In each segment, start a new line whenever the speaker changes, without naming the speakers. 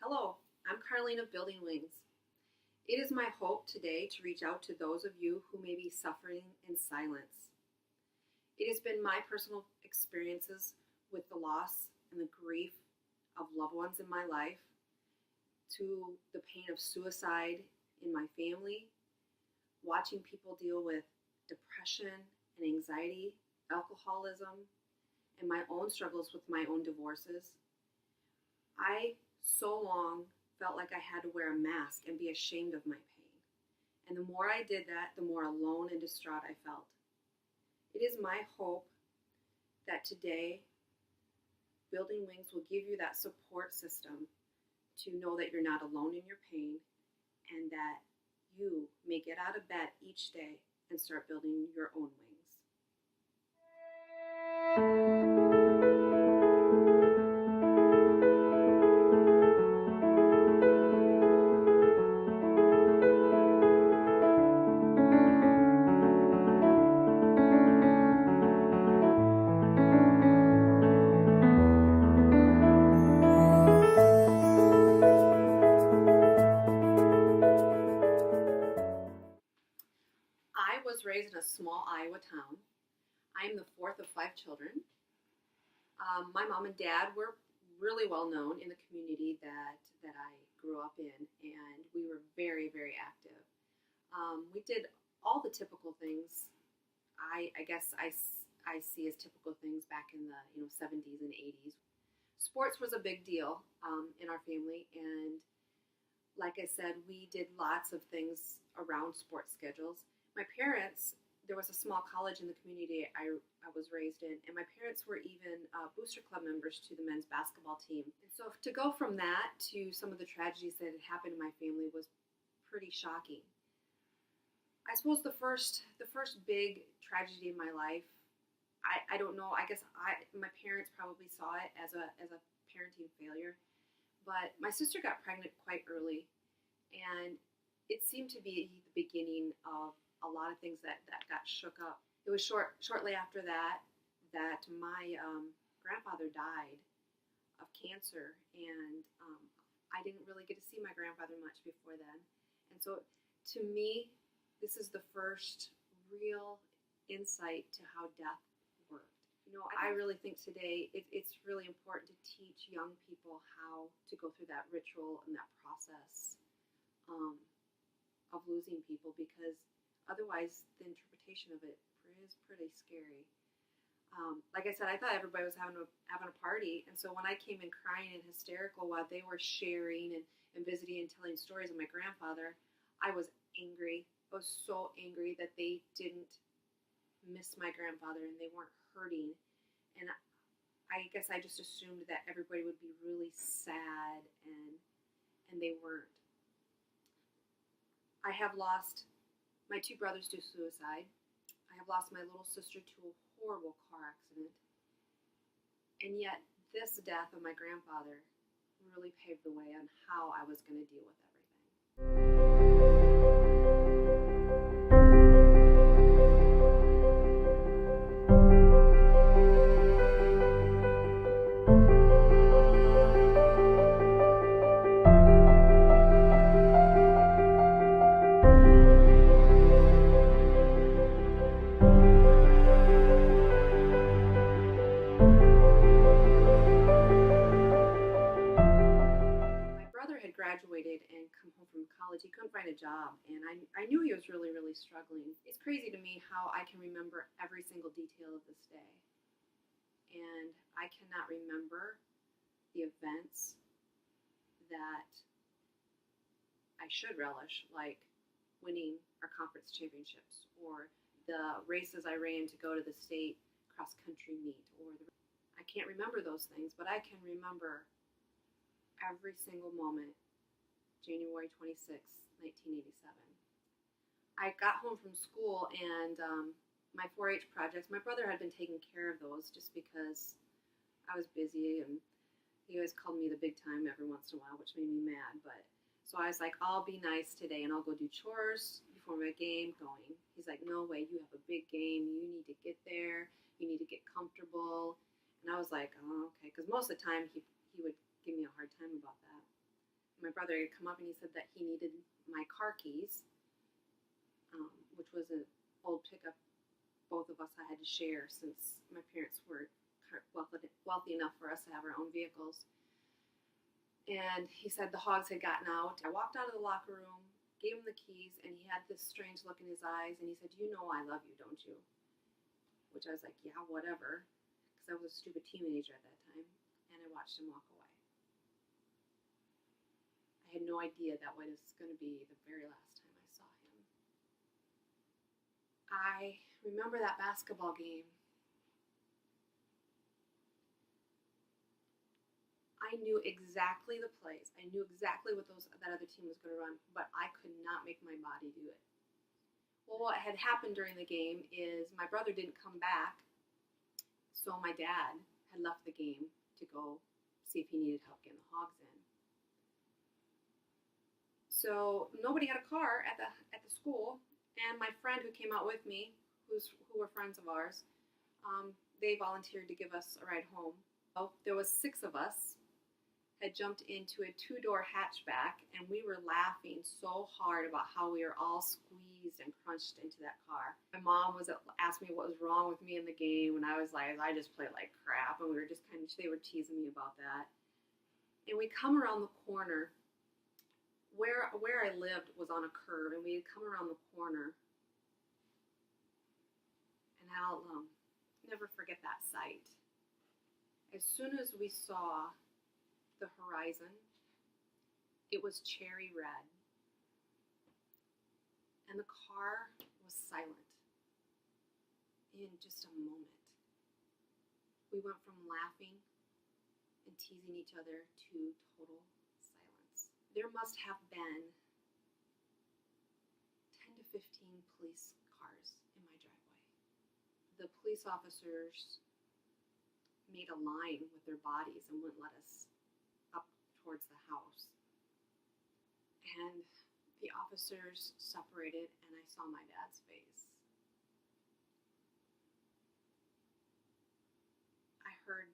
Hello, I'm Carlene of Building Wings. It is my hope today to reach out to those of you who may be suffering in silence. It has been my personal experiences with the loss and the grief of loved ones in my life, to the pain of suicide in my family, watching people deal with depression and anxiety, alcoholism, and my own struggles with my own divorces. I so long felt like I had to wear a mask and be ashamed of my pain. And the more I did that, the more alone and distraught I felt. It is my hope that today, Building Wings will give you that support system to know that you're not alone in your pain and that you may get out of bed each day and start building your own wings. I was raised in a small Iowa town. I'm the fourth of five children. My mom and dad were really well known in the community that I grew up in, and we were very, very active. We did all the typical things I guess I see as typical things back in the 70s and 80s. Sports was a big deal in our family, and like I said, we did lots of things around sports schedules. My parents, there was a small college in the community I was raised in, and my parents were even booster club members to the men's basketball team. And so to go from that to some of the tragedies that had happened in my family was pretty shocking. I suppose the first big tragedy in my life, I don't know, I guess my parents probably saw it as a parenting failure, but my sister got pregnant quite early, and it seemed to be the beginning of a lot of things that got shook up. It was shortly after that my grandfather died of cancer, and I didn't really get to see my grandfather much before then. And so to me, this is the first real insight to how death worked. I really think today it's really important to teach young people how to go through that ritual and that process of losing people, because otherwise the interpretation of it is pretty scary. Like I said, I thought everybody was having a party, and so when I came in crying and hysterical while they were sharing and visiting and telling stories of my grandfather, I was angry. I was so angry that they didn't miss my grandfather and they weren't hurting. And I guess I just assumed that everybody would be really sad, and they weren't. I have lost my two brothers to suicide. I have lost my little sister to a horrible car accident. And yet, this death of my grandfather really paved the way on how I was going to deal with everything. Graduated and come home from college. He couldn't find a job, and I knew he was really, really struggling. It's crazy to me how I can remember every single detail of this day, and I cannot remember the events that I should relish, like winning our conference championships, or the races I ran to go to the state cross-country meet, I can't remember those things, but I can remember every single moment. January 26, 1987. I got home from school, and my 4-H projects, my brother had been taking care of those just because I was busy, and he always called me the big time every once in a while, which made me mad. But so I was like, I'll be nice today, and I'll go do chores before my game going. He's like, no way, you have a big game. You need to get there. You need to get comfortable. And I was like, oh, okay, because most of the time he would give me a hard time about that. my brother had come up and he said that he needed my car keys, which was an old pickup both of us had to share since my parents were wealthy enough for us to have our own vehicles. And he said the hogs had gotten out. I walked out of the locker room, gave him the keys, and he had this strange look in his eyes, and he said, "You know I love you, don't you?" Which I was like, "Yeah, whatever," because I was a stupid teenager at that time, and I watched him walk away. I had no idea that was going to be the very last time I saw him. I remember that basketball game. I knew exactly the plays. I knew exactly what that other team was going to run, but I could not make my body do it. Well, what had happened during the game is my brother didn't come back, so my dad had left the game to go see if he needed help getting the hogs in. So nobody had a car at the school, and my friend who came out with me, who were friends of ours, they volunteered to give us a ride home. Well, there was 6 of us. Had jumped into a 2-door hatchback, and we were laughing so hard about how we were all squeezed and crunched into that car. My mom asked me what was wrong with me in the game, and I was like, I just played like crap, and they were teasing me about that. And we come around the corner. Where I lived was on a curve, and we had come around the corner, and I'll never forget that sight. As soon as we saw the horizon, it was cherry red, and the car was silent in just a moment. We went from laughing and teasing each other to total silence. There must have been 10 to 15 police cars in my driveway. The police officers made a line with their bodies and wouldn't let us up towards the house. And the officers separated, and I saw my dad's face. I heard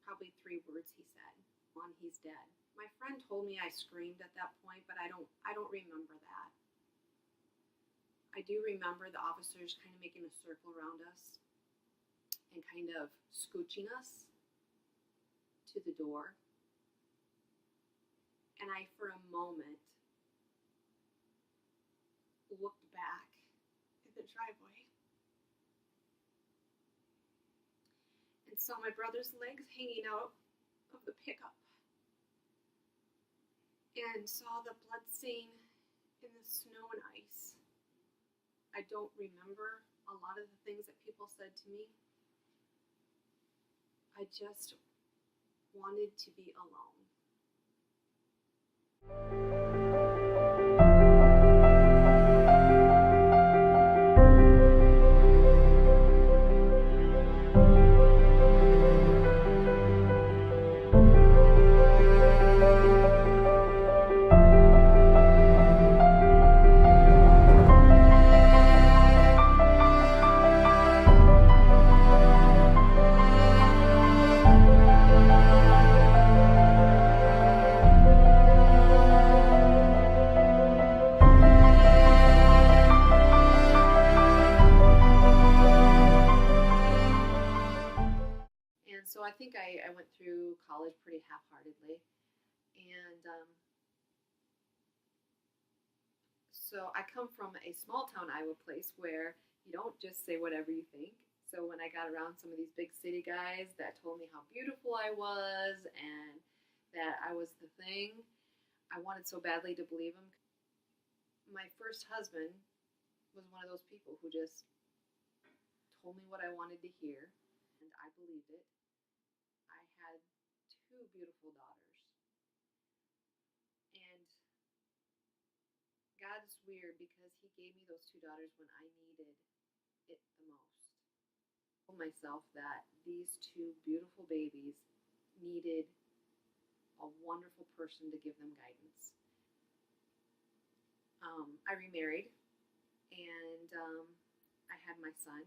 probably 3 words he said. One, he's dead. My friend told me I screamed at that point, but I don't remember that. I do remember the officers kind of making a circle around us and kind of scooching us to the door. And I, for a moment, looked back at the driveway and saw my brother's legs hanging out of the pickup and saw the blood stain in the snow and ice. I don't remember a lot of the things that people said to me. I just wanted to be alone. So I think I went through college pretty half-heartedly, and so I come from a small-town Iowa place where you don't just say whatever you think. So when I got around some of these big city guys that told me how beautiful I was and that I was the thing, I wanted so badly to believe them. My first husband was one of those people who just told me what I wanted to hear, and I believed it. I had 2 beautiful daughters. And God's weird because he gave me those 2 daughters when I needed it the most. I told myself that these 2 beautiful babies needed a wonderful person to give them guidance. I remarried, and I had my son,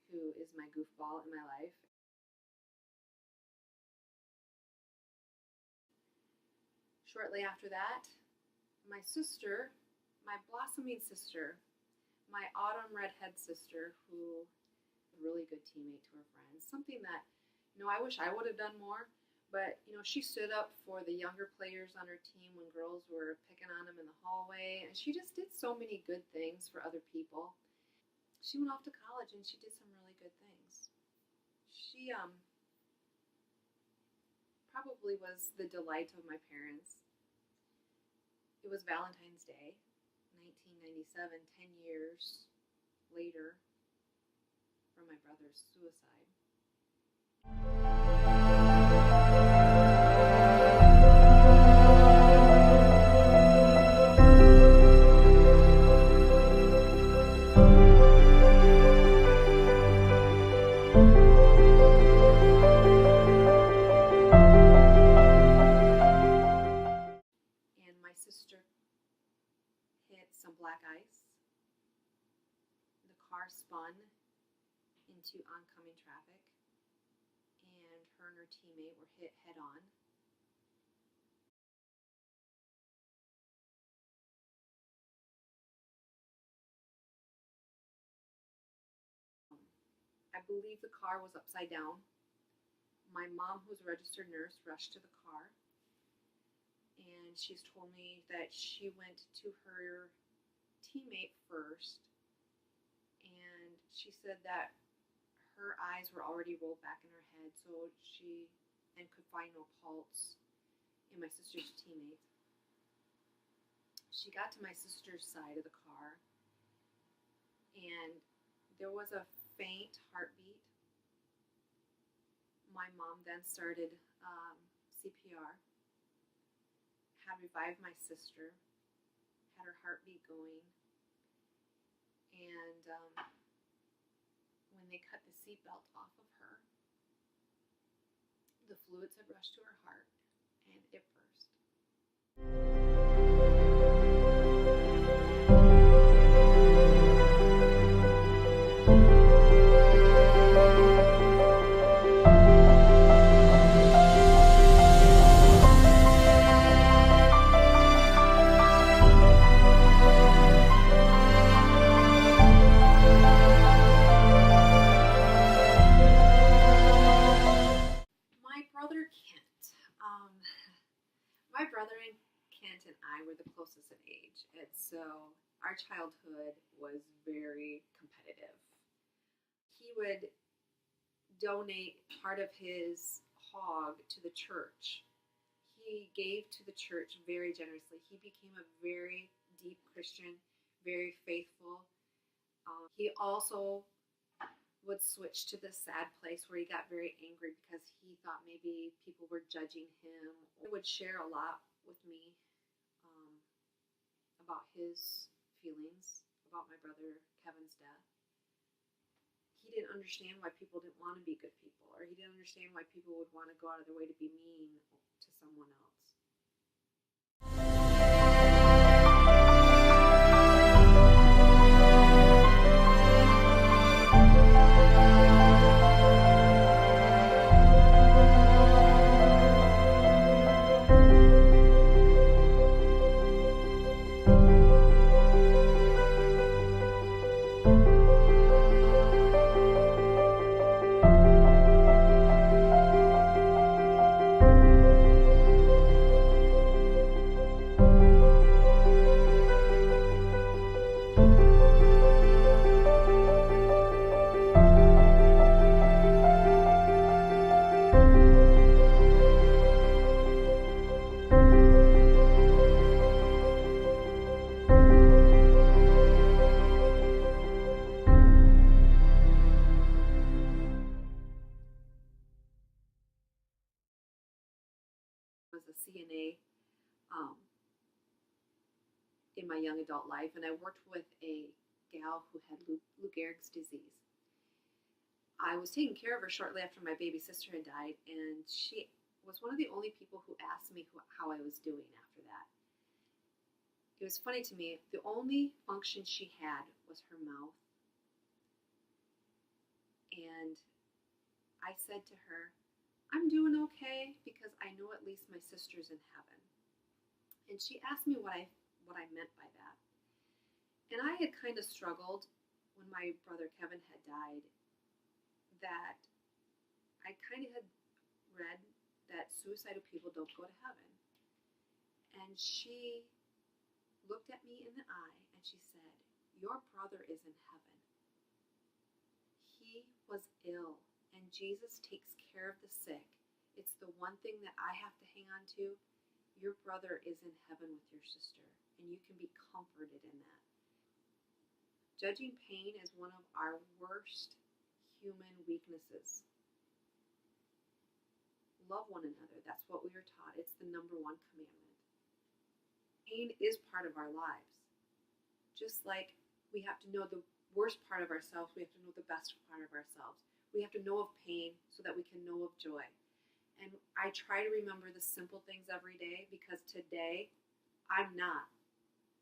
who is my goofball in my life. Shortly after that, my sister, my blossoming sister, my autumn redhead sister, who was a really good teammate to her friends, something that, I wish I would have done more, but, she stood up for the younger players on her team when girls were picking on them in the hallway, and she just did so many good things for other people. She went off to college and she did some really good things. She probably was the delight of my parents. It was Valentine's Day, 1997, 10 years later from my brother's suicide. And my sister hit some black ice. The car spun into oncoming traffic, and her and her teammate were hit head on. I believe the car was upside down. My mom, who's a registered nurse, rushed to the car, and she's told me that she went to her teammate first, and she said that her eyes were already rolled back in her head, so and could find no pulse in my sister's teammate. She got to my sister's side of the car, and there was a faint heartbeat. My mom then started CPR, had revived my sister, had her heartbeat going, and when they cut the seatbelt off of her, the fluids had rushed to her heart, and it burst. My brother Kent and I were the closest in age, and so our childhood was very competitive. He would donate part of his hog to the church. He gave to the church very generously. He became a very deep Christian, very faithful. He also would switch to the sad place where he got very angry because he thought maybe people were judging him. He would share a lot with me about his feelings about my brother Kevin's death. He didn't understand why people didn't want to be good people, or he didn't understand why people would want to go out of their way to be mean to someone else. Was a CNA in my young adult life, and I worked with a gal who had Lou Gehrig's disease. I was taking care of her shortly after my baby sister had died, and she was one of the only people who asked me how I was doing after that. It was funny to me, the only function she had was her mouth, and I said to her, I'm doing okay because I know at least my sister's in heaven. And she asked me what I meant by that. And I had kind of struggled when my brother Kevin had died, that I kind of had read that suicidal people don't go to heaven. And she looked at me in the eye and she said, "Your brother is in heaven. He was ill, and Jesus takes care of the sick. It's the one thing that I have to hang on to. Your brother is in heaven with your sister, and you can be comforted in that." Judging pain is one of our worst human weaknesses. Love one another. That's what we are taught. It's the number one commandment. Pain is part of our lives. Just like we have to know the worst part of ourselves, we have to know the best part of ourselves. We have to know of pain so that we can know of joy. And I try to remember the simple things every day, because today I'm not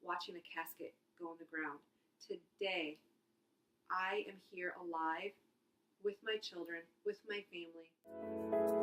watching a casket go on the ground. Today I am here alive with my children, with my family.